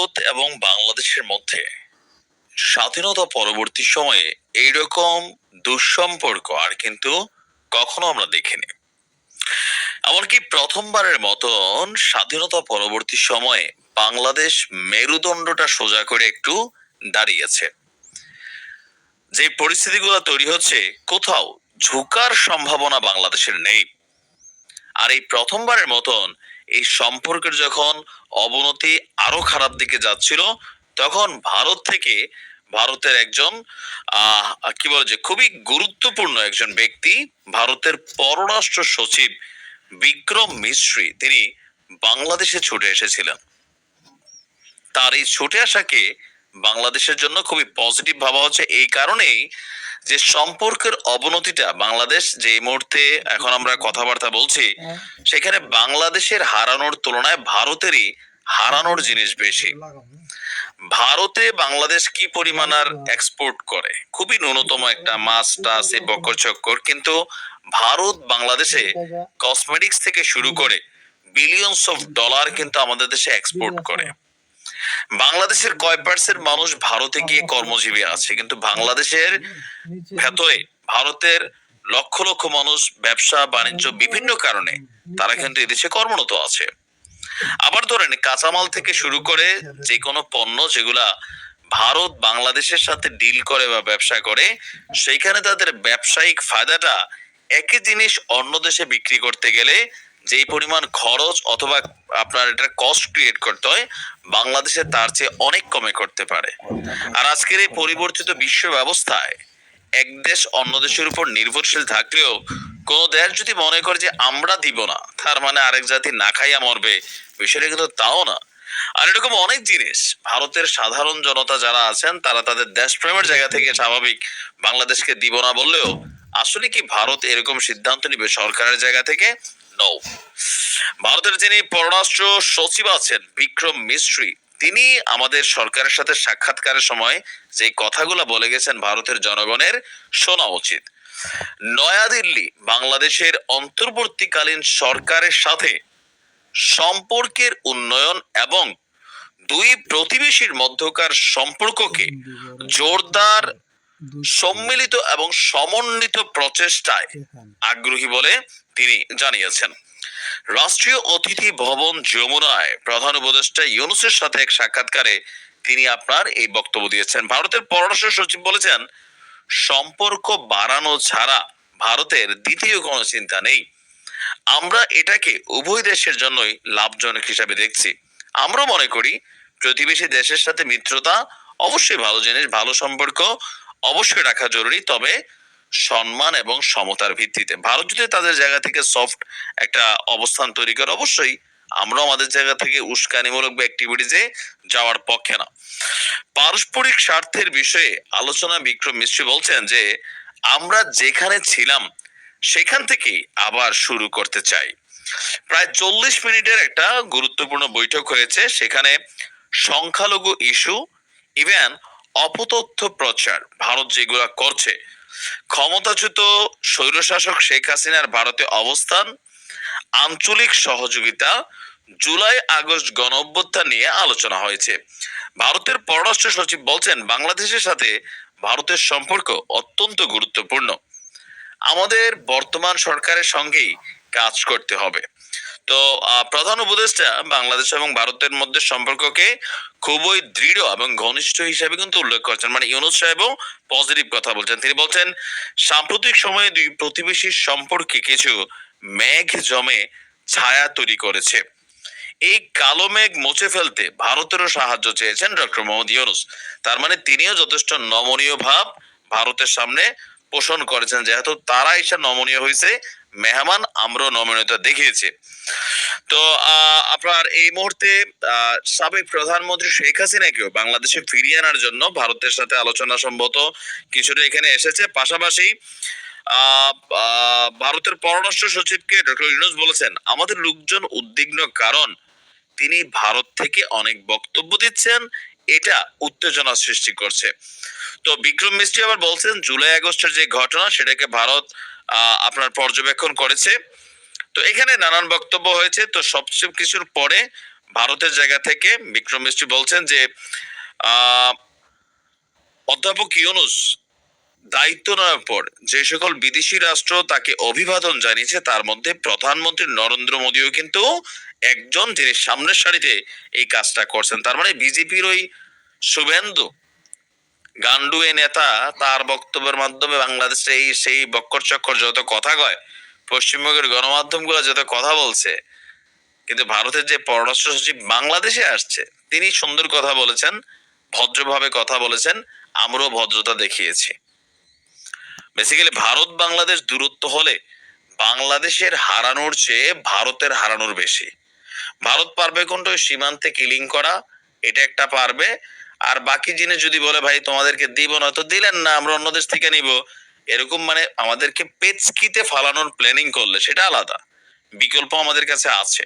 ভারত এবং বাংলাদেশের মধ্যে স্বাধীনতা পরবর্তী সময়ে এইরকম দুঃসম্পর্ক আর কিন্তু কখনো আমরা দেখিনি। এমনকি প্রথমবারের মতন স্বাধীনতা পরবর্তী সময়ে বাংলাদেশ মেরুদণ্ডটা সোজা করে একটু দাঁড়িয়েছে। যে পরিস্থিতিগুলো তৈরি হচ্ছে, কোথাও ঝুঁকার সম্ভাবনা বাংলাদেশের নেই। আর এই প্রথমবারের মতন এই সম্পর্কের যখন অবনতি আরো খারাপ দিকে যাচ্ছিল, তখন ভারত থেকে ভারতের একজন কি বলে যে খুবই গুরুত্বপূর্ণ একজন ব্যক্তি, ভারতের পররাষ্ট্র সচিব বিক্রম মিশ্রি, তিনি বাংলাদেশে ছুটে এসেছিলেন। তার এই ছুটে আসাকে বাংলাদেশের জন্য খুবই পজিটিভ ভাবা হচ্ছে, এই কারণেই যে সম্পর্কের অবনতিটা বাংলাদেশ যে এই মুহূর্তে এখন আমরা কথাবার্তা বলছি, সেখানে বাংলাদেশের হারানোর তুলনায় ভারতেরই হারানোর জিনিস বেশি। ভারতে বাংলাদেশ কি পরিমাণ আর এক্সপোর্ট করে, খুবই ন্যূনতম একটা মাছ টাছ এই বক্কর চক্কর, কিন্তু ভারত বাংলাদেশে কসমেটিক্স থেকে শুরু করে বিলিয়নস অফ ডলার কিন্তু আমাদের দেশে এক্সপোর্ট করে। বাংলাদেশের কয় পার্সেন্ট মানুষ ভারতে গিয়ে কর্মজীবী আছে, কিন্তু বাংলাদেশের ভেতরে ভারতের লক্ষ লক্ষ মানুষ ব্যবসা বাণিজ্য বিভিন্ন কারণে তারা কিন্তু এদেশে কর্মরত আছে। আবার ধরেন কাঁচামাল থেকে শুরু করে যে কোনো পণ্য যেগুলা ভারত বাংলাদেশের সাথে ডিল করে বা ব্যবসা করে, সেইখানে তাদের ব্যবসায়িক ফায়দাটা একই জিনিস অন্য দেশে বিক্রি করতে গেলে যেই পরিমাণ খরচ অথবা আপনার এটা কস্ট ক্রিয়েট করতে হয়, বাংলাদেশে তার চেয়ে অনেক কমে করতে পারে। আর আজকের এই পরিবর্তিত বিশ্ব ব্যবস্থায় এক দেশ অন্য দেশের উপর নির্ভরশীল থাকলেও কোন দেশ যদি মনে করে যে আমরা দিব না, তার মানে আরেক জাতি না খাইয়া মরবে, বিষয়টা কিন্তু তাও না। আর এরকম অনেক জিনিস ভারতের সাধারণ জনতা যারা আছেন, তারা তাদের দেশপ্রেমের জায়গা থেকে স্বাভাবিক বাংলাদেশকে দিব না বললেও, আসলে কি ভারত এরকম সিদ্ধান্ত নিবে সরকারের জায়গা থেকে? নো। ভারতের যিনি পররাষ্ট্র সচিব আছেন বিক্রম মিশ্রি, তিনি আমাদের সরকারের সাথে সাক্ষাৎকারের সময় যে কথাগুলো বলে গেছেন ভারতের জনগণের শোনা উচিত। নয়াদিল্লি বাংলাদেশের অন্তর্বর্তীকালীন সরকারের সাথে সম্পর্কের উন্নয়ন এবং দুই প্রতিবেশীর মধ্যকার সম্পর্ককে জোরদার, সম্মিলিত এবং সমন্বিত প্রচেষ্টায় আগ্রহী বলে তিনি জানিয়েছেন। রাষ্ট্রীয় অতিথি ভবন যমুনায় প্রধান উপদেষ্টা ইউনূসের সাথে এক সাক্ষাৎকারে তিনি আপনার এই বক্তব্য দিয়েছেন। ভারতের পররাষ্ট্র সচিব বলেছেন, সম্পর্ক বাড়ানো ছাড়া ভারতের দ্বিতীয় কোনো চিন্তা নেই। আমরা এটাকে উভয় দেশের জন্যই লাভজনক হিসাবে দেখছি। আমরা মনে করি প্রতিবেশী দেশের সাথে মিত্রতা অবশ্যই ভালো জিনিস, ভালো সম্পর্ক অবশ্যই রাখা জরুরি, তবে সম্মান এবং সমতার ভিত্তিতে। ভারত যদি তাদের জায়গা থেকে সফট একটা অবস্থান তৈরি করে, অবশ্যই আমরা আমাদের জায়গা থেকে উস্কানিমূলক বা অ্যাক্টিভিটিজে যাওয়ার পক্ষে না। পারস্পরিক স্বার্থের বিষয়ে আলোচনা বিক্রম মিশ্রি বলছেন যে, আমরা যেখানে ছিলাম সেখান থেকেই আবার শুরু করতে চাই। প্রায় 40 মিনিটের একটা গুরুত্বপূর্ণ বৈঠক হয়েছে, সেখানে সংখ্যালঘু ইস্যু, ইভেন অপতথ্য প্রচার ভারত যেগুলা করছে, ক্ষমতাচ্যুত স্বৈরশাসক শেখ হাসিনার ভারতে অবস্থান, আঞ্চলিক সহযোগিতা, জুলাই আগস্ট গণ অভ্যুত্থান নিয়ে আলোচনা হয়েছে। ভারতের পররাষ্ট্র সচিব বলছেন, বাংলাদেশের সাথে ভারতের সম্পর্ক অত্যন্ত গুরুত্বপূর্ণ, আমাদের বর্তমান সরকারের সঙ্গেই কাজ করতে হবে। তো প্রধান উপদেষ্টা বাংলাদেশ এবং ভারতের মধ্যে সম্পর্ককে খুবই দৃঢ় এবং ঘনিষ্ঠ হিসেবে কিন্তু উল্লেখ করছেন। মানে ইউনূস সাহেবও পজিটিভ কথা বলছেন। তিনি বলছেন, সাম্প্রতিক সময়ে দুই প্রতিবেশীর সম্পর্কে কিছু মেঘ জমে ছায়া তৈরি করেছে। এই কালো মেঘ মুছে ফেলতে ভারতেরও সাহায্য চেয়েছেন ডক্টর মোহাম্মদ ইউনূস। তার মানে তিনিও যথেষ্ট নমনীয় ভাব ভারতের সামনে পোষণ করেছেন, যেহেতু তারা এসে নমনীয় হয়েছে, মেহমান আমরাও নমনীয়তা দেখিয়েছি। তো আপনার এই মুহূর্তে সাবেক প্রধানমন্ত্রী শেখ হাসিনাকেও বাংলাদেশে ফিরিয়ে আনার জন্য ভারতের সাথে আলোচনা সম্ভবত কিছুটা এখানে এসেছে। পাশাপাশি ভারতের পররাষ্ট্র সচিবকে ডক্টর ইউনূস বলেছেন, আমাদের লোকজন উদ্বিগ্ন, কারণ তিনি ভারত থেকে অনেক বক্তব্য দিচ্ছেন, এটা উত্তেজনা সৃষ্টি করছে। তো বিক্রম মিস্ত্রি আবার বলছেন, জুলাই আগস্টের যে ঘটনা সেটাকে ভারত আপনার পর্যবেক্ষণ করেছে। তো এখানে নানান বক্তব্য হয়েছে। তো সবচেয়ে কিছুর পরে ভারতের জায়গা থেকে বিক্রম মিস্ত্রি বলছেন যে আহ, অধ্যাপক ইউনুস দায়িত্ব নেওয়ার পর যে সকল বিদেশি রাষ্ট্র তাকে অভিবাদন জানিয়েছে তার মধ্যে প্রধানমন্ত্রী নরেন্দ্র মোদীও কিন্তু একজন, যিনি সামনের সারিতে এই কাজটা করছেন। তার মানে বিজেপির ওই শুভেন্দু গান্ডু এই নেতা তার বক্তব্যের মাধ্যমে বাংলাদেশে এই সেই বক্কর চক্কর যত কথা কয়, পশ্চিমবঙ্গের গণমাধ্যম গুলো যত কথা বলছে, কিন্তু ভারতের যে পররাষ্ট্র সচিব বাংলাদেশে আসছে তিনি সুন্দর কথা বলেছেন, ভদ্রভাবে কথা বলেছেন, আমরাও ভদ্রতা দেখিয়েছি। বেসিক্যালি ভারত বাংলাদেশ দূরত্ব হলে বাংলাদেশের হারানোর চেয়ে ভারতের হারানোর বেশি। ভারত পারবে কোনটা, ওই সীমান্তে কিলিং করা, এটা একটা পারবে। আর বাকি জিনিস যদি বলে ভাই তোমাদেরকে দিব না, তো দিলেন না, আমরা অন্য দেশ থেকে নিব, এরকম মানে আমাদেরকে পেচকিতে ফালানোর প্ল্যানিং করলে সেটা আলাদা। বিকল্প আমাদের কাছে আছে।